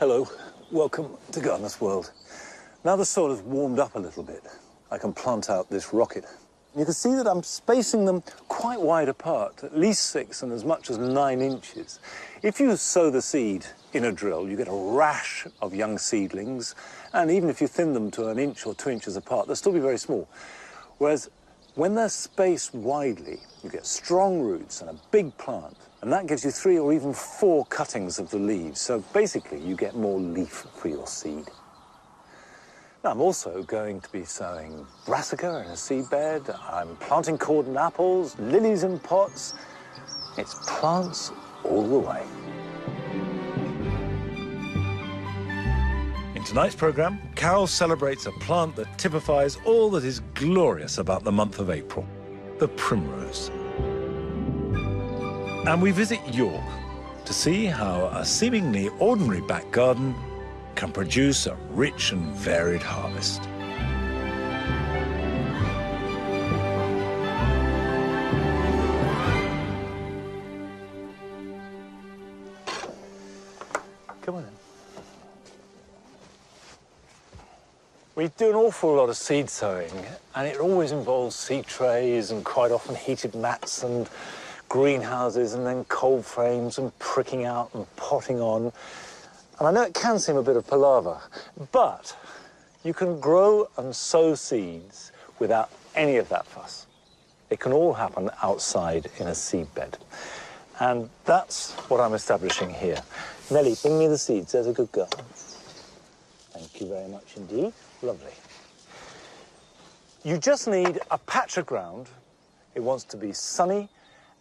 Hello, welcome to Gardener's World. Now the soil has warmed up a little bit, I can plant out this rocket. You can see that I'm spacing them quite wide apart, at least 6 and as much as 9 inches. If you sow the seed in a drill, you get a rash of young seedlings, and even if you thin them to 1 inch or 2 inches apart, they'll still be very small. Whereas when they're spaced widely, you get strong roots and a big plant, and that gives you 3 or even 4 cuttings of the leaves. So basically, you get more leaf for your seed. Now, I'm also going to be sowing brassica in a seed bed. I'm planting cordon apples, lilies in pots. It's plants all the way. In tonight's programme, Carol celebrates a plant that typifies all that is glorious about the month of April, the primrose. And we visit York to see how a seemingly ordinary back garden can produce a rich and varied harvest. Come on in. We do an awful lot of seed sowing, and it always involves seed trays and quite often heated mats and greenhouses and then cold frames and pricking out and potting on. And I know it can seem a bit of palaver, but you can grow and sow seeds without any of that fuss. It can all happen outside in a seed bed. And that's what I'm establishing here. Nellie, bring me the seeds. There's a good girl. Thank you very much indeed. Lovely. You just need a patch of ground. It wants to be sunny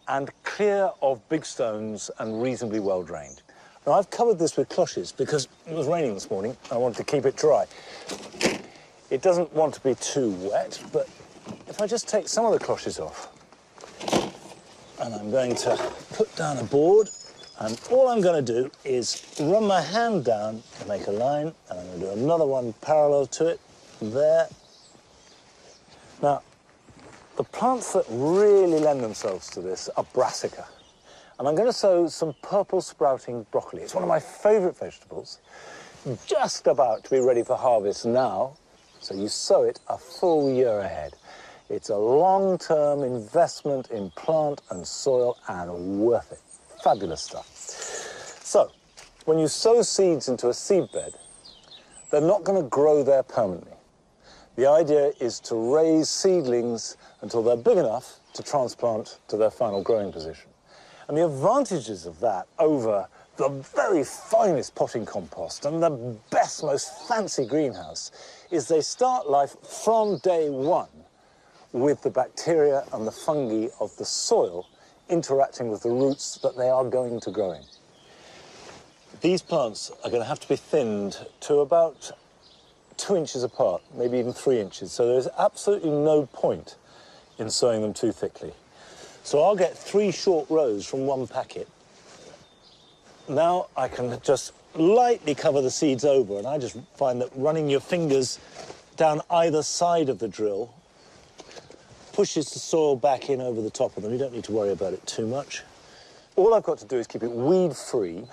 and clear of big stones and reasonably well drained. Now, I've covered this with cloches because it was raining this morning. I wanted to keep it dry. It doesn't want to be too wet, but if I just take some of the cloches off, and I'm going to put down a board, and all I'm going to do is run my hand down to make a line, and I'm going to do another one parallel to it, there. Now, the plants that really lend themselves to this are brassica. And I'm going to sow some purple sprouting broccoli. It's one of my favourite vegetables, just about to be ready for harvest now, so you sow it a full year ahead. It's a long-term investment in plant and soil and worth it. Fabulous stuff. So, when you sow seeds into a seed bed, they're not going to grow there permanently. The idea is to raise seedlings until they're big enough to transplant to their final growing position. And the advantages of that over the very finest potting compost and the best, most fancy greenhouse is they start life from day one with the bacteria and the fungi of the soil interacting with the roots that they are going to grow in. These plants are going to have to be thinned to about 2 inches apart, maybe even 3 inches, so there's absolutely no point in sowing them too thickly. So I'll get 3 short rows from one packet. Now I can just lightly cover the seeds over, and I just find that running your fingers down either side of the drill pushes the soil back in over the top of them. You don't need to worry about it too much. All I've got to do is keep it weed-free,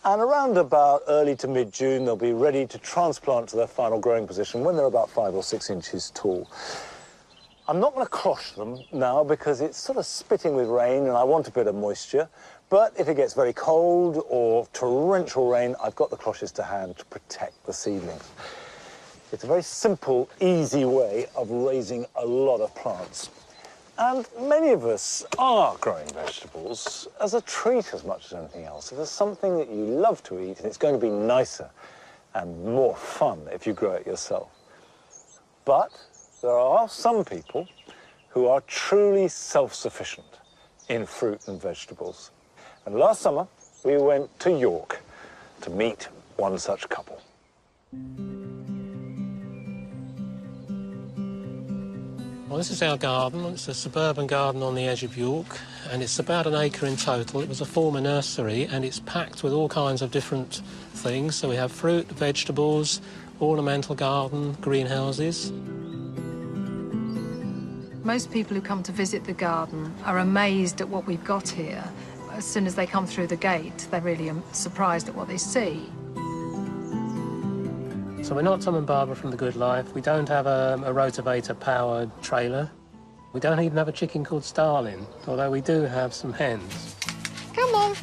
and around about early to mid-June, they'll be ready to transplant to their final growing position when they're about 5 or 6 inches tall. I'm not going to cloche them now because it's sort of spitting with rain and I want a bit of moisture. But if it gets very cold or torrential rain, I've got the cloches to hand to protect the seedlings. It's a very simple, easy way of raising a lot of plants. And many of us are growing vegetables as a treat as much as anything else. If there's something that you love to eat, and it's going to be nicer and more fun if you grow it yourself. But there are some people who are truly self-sufficient in fruit and vegetables. And last summer, we went to York to meet one such couple. Well, this is our garden. It's a suburban garden on the edge of York, and it's about 1 acre in total. It was a former nursery, and it's packed with all kinds of different things. So we have fruit, vegetables, ornamental garden, greenhouses. Most people who come to visit the garden are amazed at what we've got here. As soon as they come through the gate, they're really surprised at what they see. So we're not Tom and Barbara from The Good Life. We don't have a rotavator-powered trailer. We don't even have a chicken called Starling, although we do have some hens. Come on.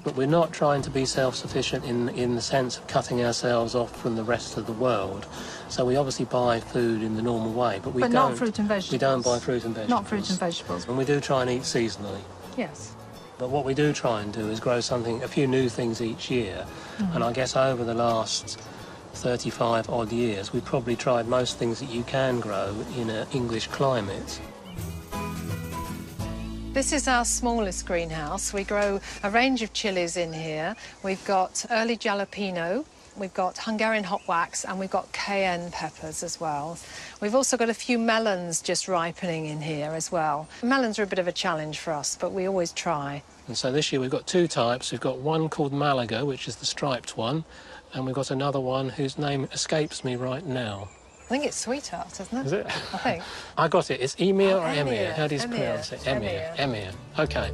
But we're not trying to be self-sufficient in the sense of cutting ourselves off from the rest of the world. So we obviously buy food in the normal way, but we don't... not fruit and vegetables. We don't buy fruit and vegetables. Not fruit and vegetables. And we do try and eat seasonally. Yes. But what we do try and do is grow a few new things each year. And I guess over the last 35 odd years, we've probably tried most things that you can grow in an English climate. This is our smallest greenhouse. We grow a range of chilies in here. We've got early jalapeno, we've got Hungarian hot wax, and we've got cayenne peppers as well. We've also got a few melons just ripening in here as well. Melons are a bit of a challenge for us, but we always try. And so this year we've got two types. We've got one called Malaga, which is the striped one, and we've got another one whose name escapes me right now. I think it's Sweetheart, isn't it? Is it? I think. I got it. It's Emir or Emir. Emir? How do you Emir. pronounce it? Emir. Emir. OK.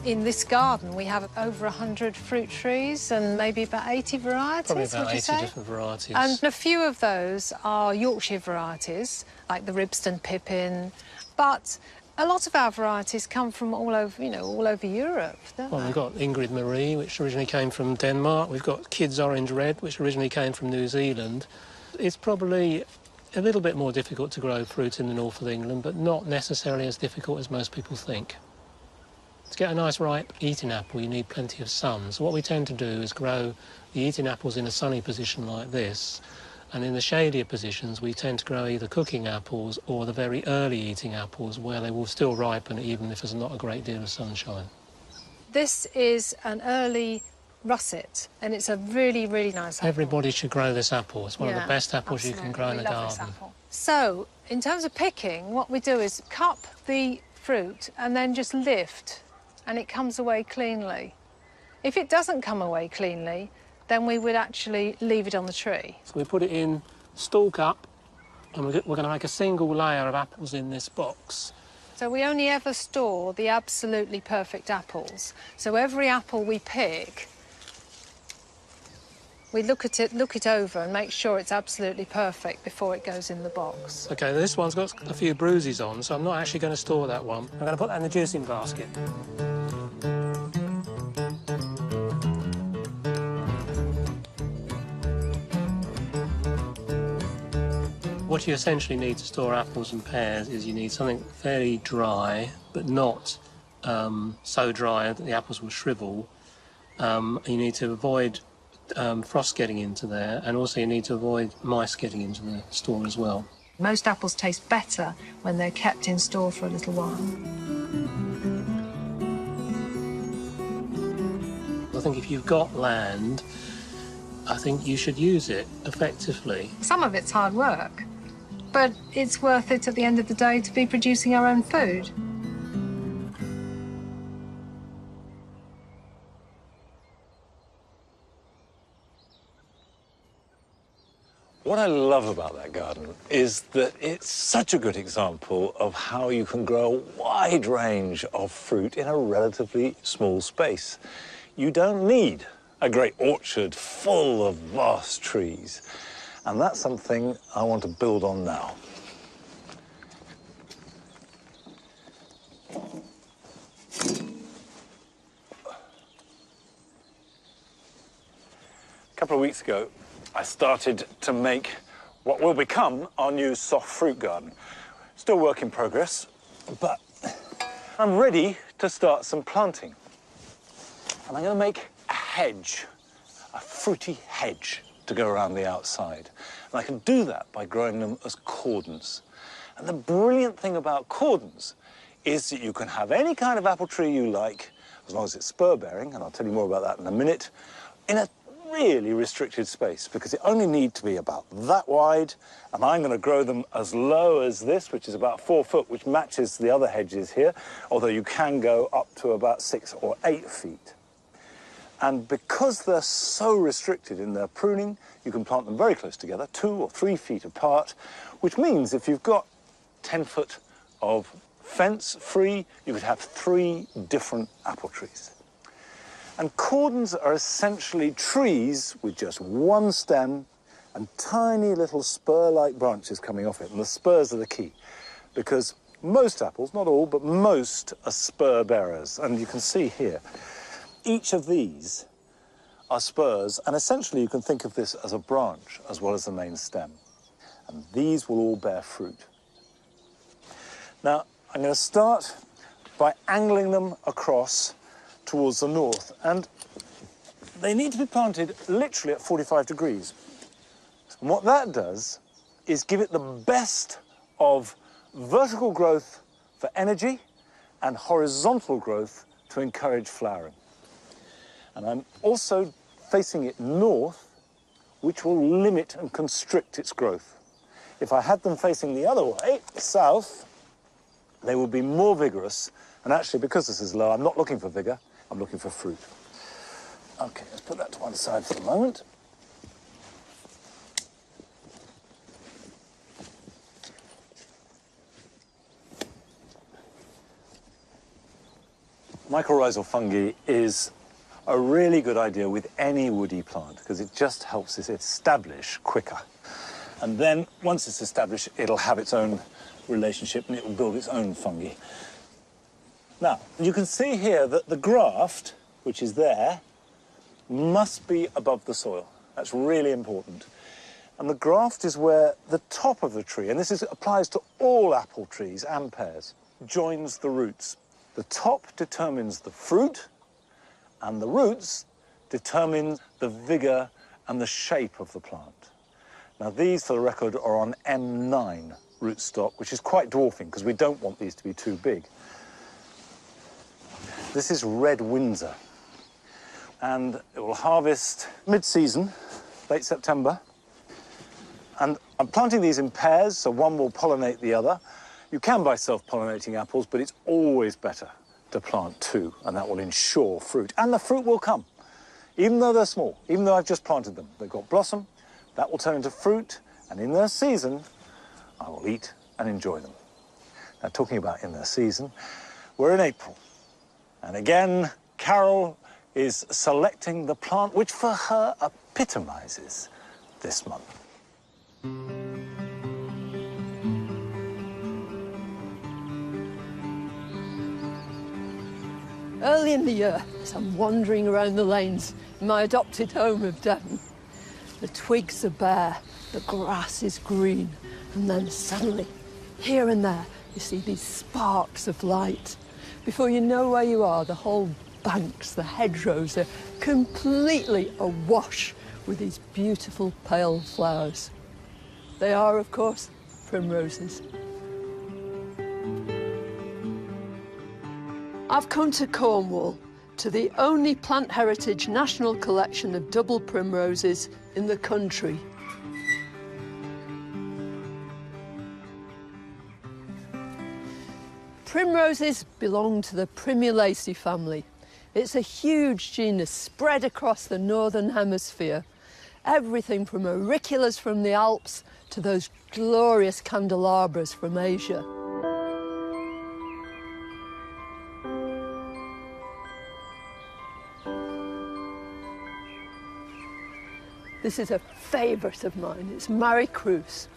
In this garden, we have over 100 fruit trees and maybe about 80 varieties, Probably about would you 80 say? different varieties. And a few of those are Yorkshire varieties, like the Ribston Pippin, but a lot of our varieties come from all over, all over Europe, don't Well, they? we've got Ingrid Marie, which originally came from Denmark. We've got Kids Orange Red, which originally came from New Zealand. It's probably a little bit more difficult to grow fruit in the north of England, but not necessarily as difficult as most people think. To get a nice ripe eating apple, you need plenty of sun. So what we tend to do is grow the eating apples in a sunny position like this, and in the shadier positions we tend to grow either cooking apples or the very early eating apples where they will still ripen even if there's not a great deal of sunshine. This is an early russet, and it's a really, really nice apple. Everybody should grow this apple. It's one of the best apples you can absolutely. grow in We a love this garden. apple. So, in terms of picking, what we do is cup the fruit and then just lift, and it comes away cleanly. If it doesn't come away cleanly, then we would actually leave it on the tree. So we put it in stalk up, and we're going to make a single layer of apples in this box. So we only ever store the absolutely perfect apples. So every apple we pick, we look it over and make sure it's absolutely perfect before it goes in the box. OK, this one's got a few bruises on, so I'm not actually going to store that one. I'm going to put that in the juicing basket. What you essentially need to store apples and pears is you need something fairly dry, but not so dry that the apples will shrivel. You need to avoid frost getting into there, and also you need to avoid mice getting into the store as well. Most apples taste better when they're kept in store for a little while. I think if you've got land, I think you should use it effectively. Some of it's hard work, but it's worth it at the end of the day to be producing our own food. What I love about that garden is that it's such a good example of how you can grow a wide range of fruit in a relatively small space. You don't need a great orchard full of vast trees, and that's something I want to build on now. A couple of weeks ago, I started to make what will become our new soft fruit garden. Still work in progress, but I'm ready to start some planting. And I'm going to make a hedge, a fruity hedge, to go around the outside. And I can do that by growing them as cordons. And the brilliant thing about cordons is that you can have any kind of apple tree you like, as long as it's spur-bearing, and I'll tell you more about that in a minute, in a really restricted space, because it only needs to be about that wide, and I'm going to grow them as low as this, which is about 4 foot, which matches the other hedges here, although you can go up to about 6 or 8 feet. And because they're so restricted in their pruning, you can plant them very close together, 2 or 3 feet apart, which means if you've got 10 foot of fence-free, you could have 3 different apple trees. And cordons are essentially trees with just one stem and tiny little spur-like branches coming off it. And the spurs are the key, because most apples, not all, but most are spur bearers. And you can see here, each of these are spurs, and essentially you can think of this as a branch as well as the main stem. And these will all bear fruit. Now, I'm going to start by angling them across towards the north, and they need to be planted literally at 45 degrees. And what that does is give it the best of vertical growth for energy and horizontal growth to encourage flowering. And I'm also facing it north, which will limit and constrict its growth. If I had them facing the other way, south, they will be more vigorous. And actually, because this is low, I'm not looking for vigor, I'm looking for fruit. Okay, let's put that to one side for the moment. Mycorrhizal fungi is a really good idea with any woody plant because it just helps it establish quicker. And then, once it's established, it'll have its own relationship and it will build its own fungi. Now, you can see here that the graft, which is there, must be above the soil. That's really important. And the graft is where the top of the tree, and applies to all apple trees and pears, joins the roots. The top determines the fruit, and the roots determine the vigor and the shape of the plant. Now, these, for the record, are on M9 rootstock, which is quite dwarfing because we don't want these to be too big. This is Red Windsor, and it will harvest mid-season, late September. And I'm planting these in pairs, so one will pollinate the other. You can buy self-pollinating apples, but it's always better to plant 2, and that will ensure fruit. And the fruit will come, even though they're small, even though I've just planted them. They've got blossom, that will turn into fruit, and in their season, I will eat and enjoy them. Now, talking about in their season, we're in April. And again, Carol is selecting the plant which for her epitomizes this month. Early in the year, as I'm wandering around the lanes in my adopted home of Devon, the twigs are bare, the grass is green, and then suddenly, here and there, you see these sparks of light. Before you know where you are, the whole banks, the hedgerows are completely awash with these beautiful pale flowers. They are, of course, primroses. I've come to Cornwall, to the only Plant Heritage National Collection of double primroses in the country. Primroses belong to the Primulaceae family. It's a huge genus spread across the northern hemisphere. Everything from auriculas from the Alps to those glorious candelabras from Asia. This is a favourite of mine. It's Marie Cruz.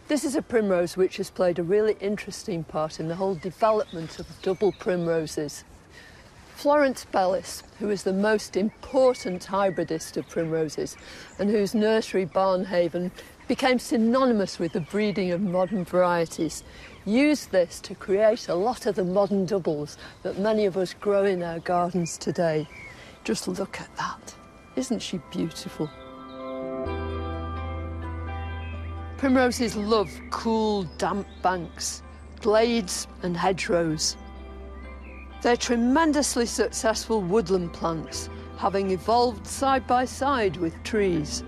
This is a primrose which has played a really interesting part in the whole development of double primroses. Florence Bellis, who is the most important hybridist of primroses and whose nursery Barnhaven became synonymous with the breeding of modern varieties, used this to create a lot of the modern doubles that many of us grow in our gardens today. Just look at that. Isn't she beautiful? Primroses love cool, damp banks, glades and hedgerows. They're tremendously successful woodland plants, having evolved side by side with trees.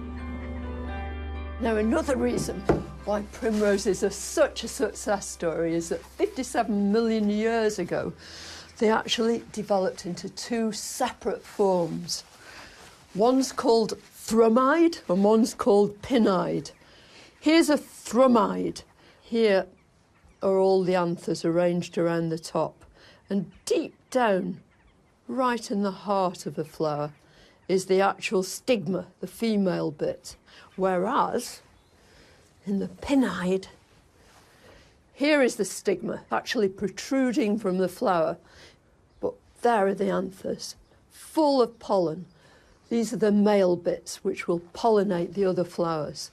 Now, another reason why primroses are such a success story is that 57 million years ago, they actually developed into 2 separate forms. One's called thrumide and one's called pinnide. Here's a thrumide, here are all the anthers arranged around the top, and deep down, right in the heart of the flower, is the actual stigma, the female bit. Whereas, in the pinnide, here is the stigma, actually protruding from the flower, but there are the anthers, full of pollen. These are the male bits which will pollinate the other flowers.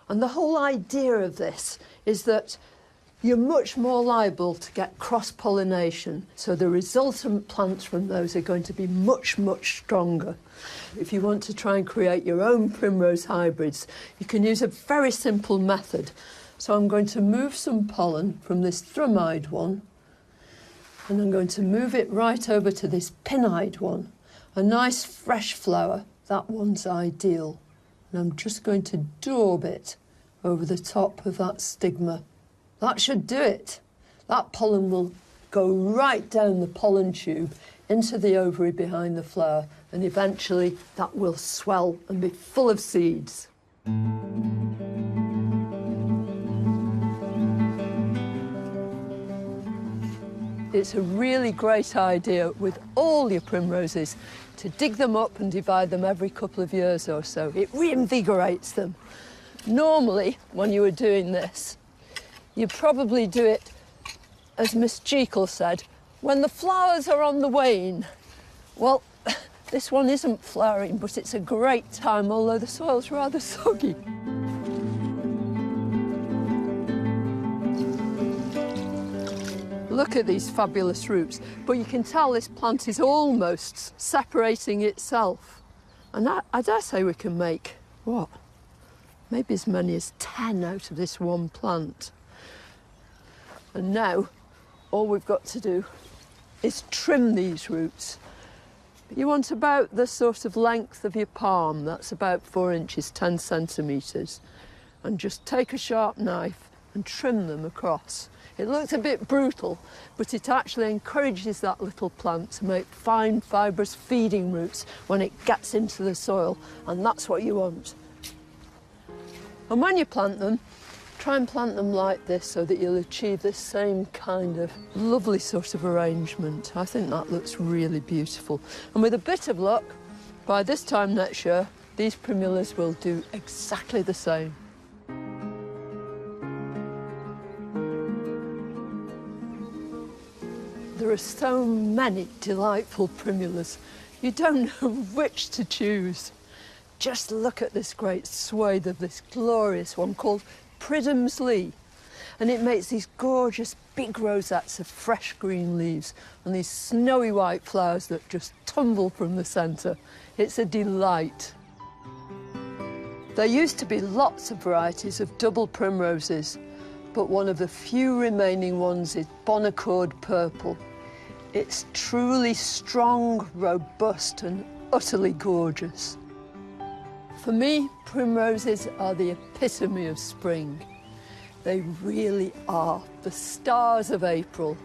And the whole idea of this is that you're much more liable to get cross-pollination, so the resultant plants from those are going to be much, much stronger. If you want to try and create your own primrose hybrids, you can use a very simple method. So I'm going to move some pollen from this thrumide one, and I'm going to move it right over to this pinnide one. A nice fresh flower, that one's ideal. And I'm just going to daub it over the top of that stigma. That should do it. That pollen will go right down the pollen tube into the ovary behind the flower, and eventually that will swell and be full of seeds. It's a really great idea with all your primroses to dig them up and divide them every couple of years or so. It reinvigorates them. Normally, when you were doing this, you probably do it, as Miss Jekyll said, when the flowers are on the wane. Well, this one isn't flowering, but it's a great time, although the soil's rather soggy. Look at these fabulous roots, but you can tell this plant is almost separating itself. And I dare say we can make, what, maybe as many as 10 out of this one plant. And now, all we've got to do is trim these roots. You want about the sort of length of your palm, that's about 4 inches, 10 centimetres, and just take a sharp knife and trim them across. It looks a bit brutal, but it actually encourages that little plant to make fine, fibrous feeding roots when it gets into the soil, and that's what you want. And when you plant them, try and plant them like this so that you'll achieve this same kind of lovely sort of arrangement. I think that looks really beautiful. And with a bit of luck, by this time next year, these primulas will do exactly the same. There are so many delightful primulas. You don't know which to choose. Just look at this great swathe of this glorious one called Pridham's Lee. And it makes these gorgeous big rosettes of fresh green leaves and these snowy white flowers that just tumble from the centre. It's a delight. There used to be lots of varieties of double primroses, but one of the few remaining ones is Bonaccord Purple. It's truly strong, robust and utterly gorgeous. For me, primroses are the epitome of spring. They really are the stars of April.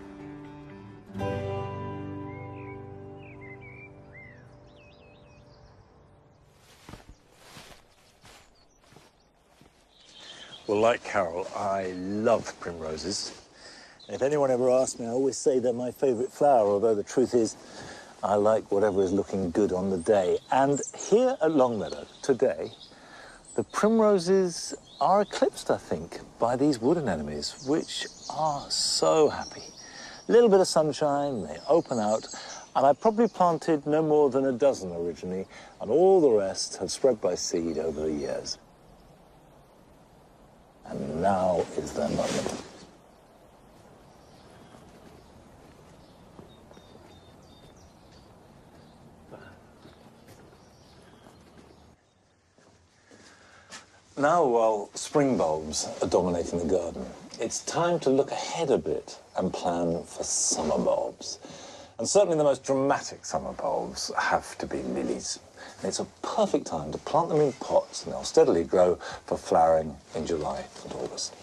Well, like Carol, I love primroses. If anyone ever asks me, I always say they're my favourite flower, although the truth is, I like whatever is looking good on the day. And here at Longmeadow, today, the primroses are eclipsed, I think, by these wood anemones, which are so happy. A little bit of sunshine, they open out, and I probably planted no more than a dozen originally, and all the rest have spread by seed over the years. And now is their moment. Now, while spring bulbs are dominating the garden, it's time to look ahead a bit and plan for summer bulbs. And certainly the most dramatic summer bulbs have to be lilies. And it's a perfect time to plant them in pots, and they'll steadily grow for flowering in July and August.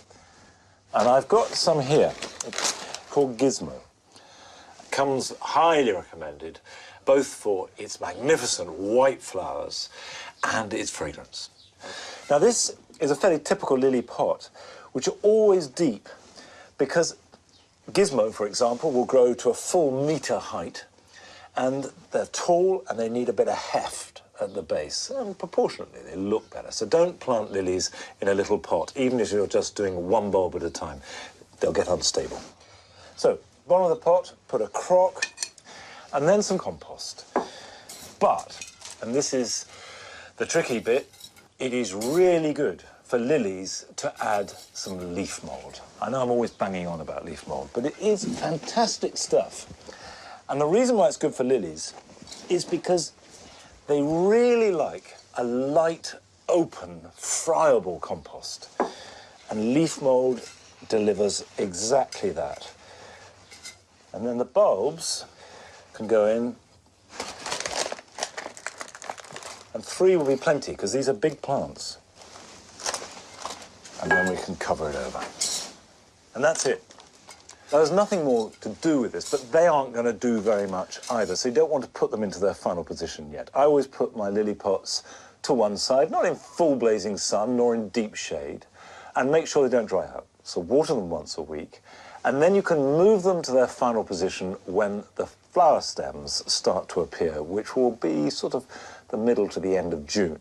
And I've got some here. It's called Gizmo. It comes highly recommended, both for its magnificent white flowers and its fragrance. Now, this is a fairly typical lily pot, which are always deep, because Gizmo, for example, will grow to a full metre height, and they're tall and they need a bit of heft at the base, and proportionately they look better. So don't plant lilies in a little pot, even if you're just doing one bulb at a time. They'll get unstable. So, bottom of the pot, put a crock, and then some compost. But, and this is the tricky bit, it is really good for lilies to add some leaf mould. I know I'm always banging on about leaf mould, but it is fantastic stuff. And the reason why it's good for lilies is because they really like a light, open, friable compost. And leaf mould delivers exactly that. And then the bulbs can go in, and 3 will be plenty, because these are big plants. And then we can cover it over. And that's it. Now, there's nothing more to do with this, but they aren't going to do very much either, so you don't want to put them into their final position yet. I always put my lily pots to one side, not in full blazing sun, nor in deep shade, and make sure they don't dry out. So water them once a week, and then you can move them to their final position when the flower stems start to appear, which will be sort of the middle to the end of June.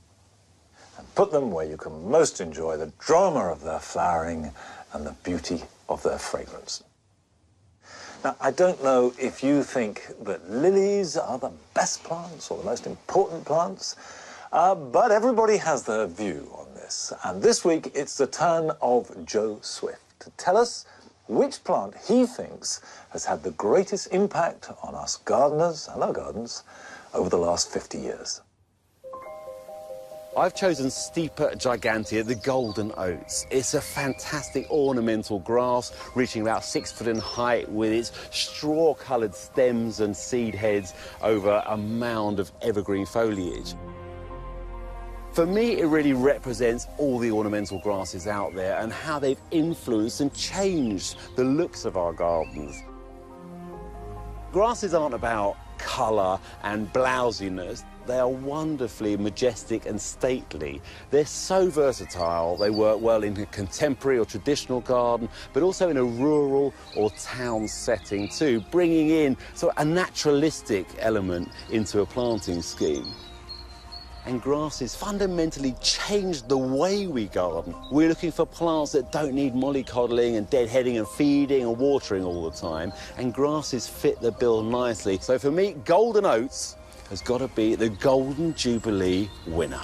And put them where you can most enjoy the drama of their flowering and the beauty of their fragrance. Now, I don't know if you think that lilies are the best plants or the most important plants, but everybody has their view on this. And this week, it's the turn of Joe Swift to tell us which plant he thinks has had the greatest impact on us gardeners and our gardens over the last 50 years. I've chosen Steepa gigantea, the golden oats. It's a fantastic ornamental grass, reaching about 6 foot in height, with its straw-coloured stems and seed heads over a mound of evergreen foliage. For me, it really represents all the ornamental grasses out there and how they've influenced and changed the looks of our gardens. Grasses aren't about colour and blousiness. They are wonderfully majestic and stately. They're so versatile. They work well in a contemporary or traditional garden, but also in a rural or town setting too, bringing in sort of a naturalistic element into a planting scheme. And grasses fundamentally changed the way we garden. We're looking for plants that don't need mollycoddling and deadheading and feeding and watering all the time, and grasses fit the bill nicely. So for me, golden oats has got to be the Golden Jubilee winner.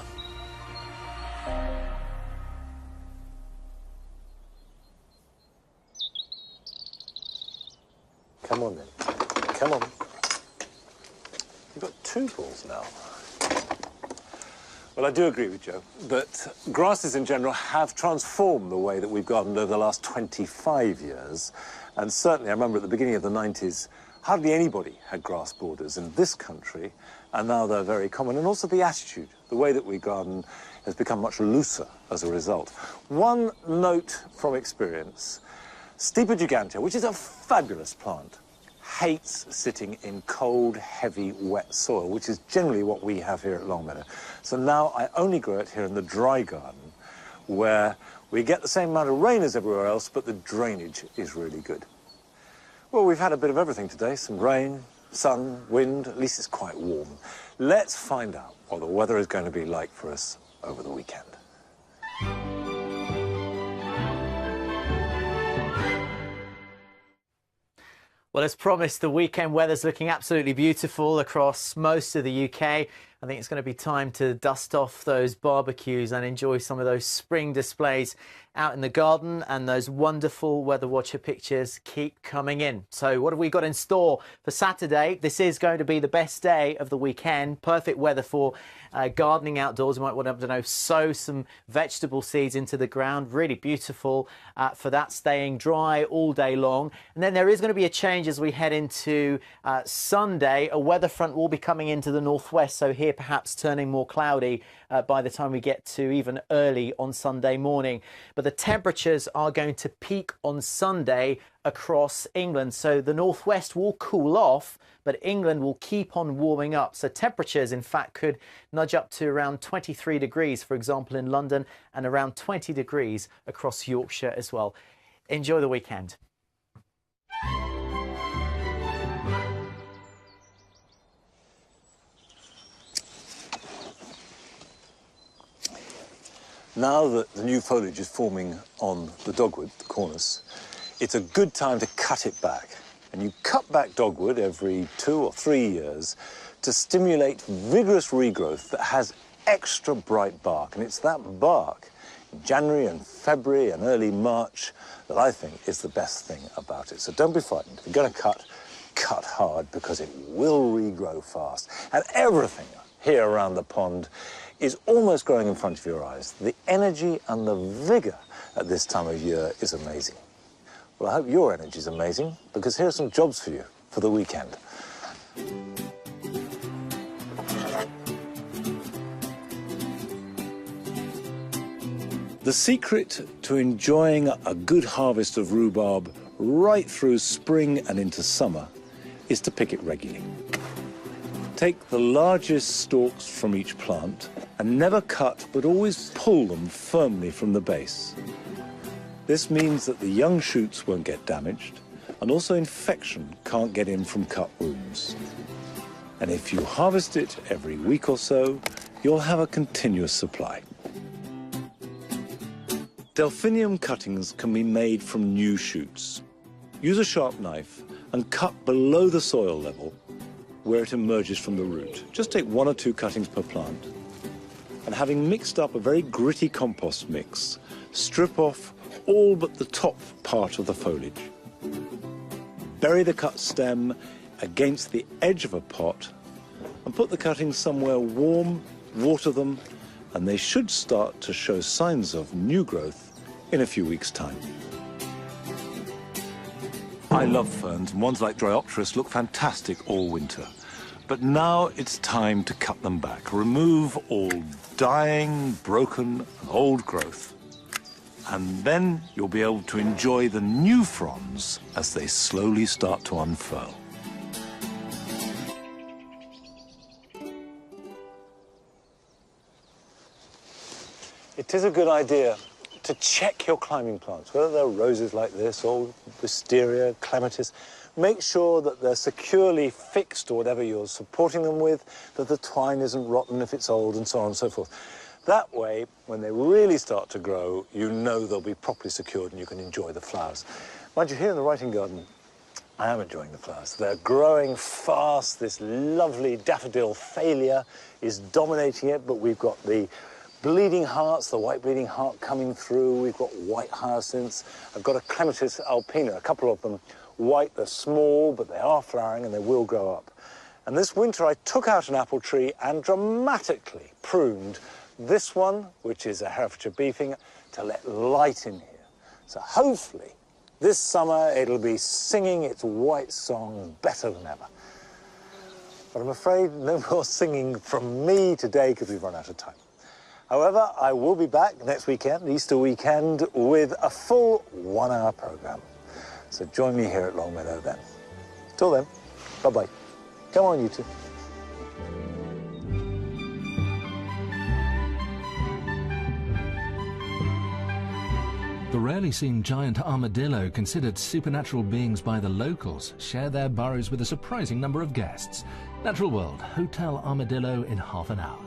Come on then, come on. You've got 2 balls now. Well, I do agree with Joe that grasses in general have transformed the way that we've gardened over the last 25 years. And certainly, I remember at the beginning of the 90s, hardly anybody had grass borders in this country, and now they're very common. And also the attitude, the way that we garden has become much looser as a result. One note from experience, Steepa gigantea, which is a fabulous plant, hates sitting in cold, heavy, wet soil, which is generally what we have here at Longmeadow. So now I only grow it here in the dry garden, where we get the same amount of rain as everywhere else, but the drainage is really good. Well, we've had a bit of everything today, some rain, sun, wind, at least it's quite warm. Let's find out what the weather is going to be like for us over the weekend. Well, as promised, the weekend weather's looking absolutely beautiful across most of the UK. I think it's going to be time to dust off those barbecues and enjoy some of those spring displays out in the garden, and those wonderful Weather Watcher pictures keep coming in. So what have we got in store for Saturday? This is going to be the best day of the weekend. Perfect weather for gardening outdoors. You might want to, I don't know, sow some vegetable seeds into the ground. Really beautiful for that, staying dry all day long. And then there is going to be a change as we head into Sunday. A weather front will be coming into the northwest, so here perhaps turning more cloudy by the time we get to even early on Sunday morning. But the temperatures are going to peak on Sunday across England. So the northwest will cool off, but England will keep on warming up. So temperatures, in fact, could nudge up to around 23 degrees, for example, in London, and around 20 degrees across Yorkshire as well. Enjoy the weekend. Now that the new foliage is forming on the dogwood, the cornice, it's a good time to cut it back. And you cut back dogwood every 2 or 3 years to stimulate vigorous regrowth that has extra bright bark. And it's that bark in January and February and early March that I think is the best thing about it. So don't be frightened. If you're going to cut, cut hard, because it will regrow fast. And everything here around the pond is almost growing in front of your eyes. The energy and the vigour at this time of year is amazing. Well, I hope your energy is amazing, because here are some jobs for you for the weekend. The secret to enjoying a good harvest of rhubarb right through spring and into summer is to pick it regularly. Take the largest stalks from each plant and never cut, but always pull them firmly from the base. This means that the young shoots won't get damaged, and also infection can't get in from cut wounds. And if you harvest it every week or so, you'll have a continuous supply. Delphinium cuttings can be made from new shoots. Use a sharp knife and cut below the soil level where it emerges from the root. Just take 1 or 2 cuttings per plant. And having mixed up a very gritty compost mix, strip off all but the top part of the foliage. Bury the cut stem against the edge of a pot and put the cuttings somewhere warm, water them, and they should start to show signs of new growth in a few weeks' time. I love ferns, and ones like Dryopteris look fantastic all winter. But now it's time to cut them back. Remove all dying, broken, and old growth. And then you'll be able to enjoy the new fronds as they slowly start to unfurl. It is a good idea to check your climbing plants, whether they're roses like this or wisteria, clematis. Make sure that they're securely fixed, or whatever you're supporting them with, that the twine isn't rotten if it's old, and so on and so forth. That way, when they really start to grow, you know they'll be properly secured and you can enjoy the flowers. Mind you, here in the writing garden, I am enjoying the flowers. They're growing fast. This lovely daffodil thalia is dominating it, but we've got the bleeding hearts, the white bleeding heart coming through. We've got white hyacinths. I've got a clematis alpina, a couple of them white. They're small, but they are flowering and they will grow up. And this winter I took out an apple tree and dramatically pruned this one, which is a Herefordshire beefing, to let light in here. So hopefully this summer it'll be singing its white song better than ever. But I'm afraid no more singing from me today because we've run out of time. However, I will be back next weekend, Easter weekend, with a full 1-hour programme. So join me here at Longmeadow then. Till then, bye-bye. Come on, you two. The rarely seen giant armadillo, considered supernatural beings by the locals, share their burrows with a surprising number of guests. Natural World, Hotel Armadillo in half an hour.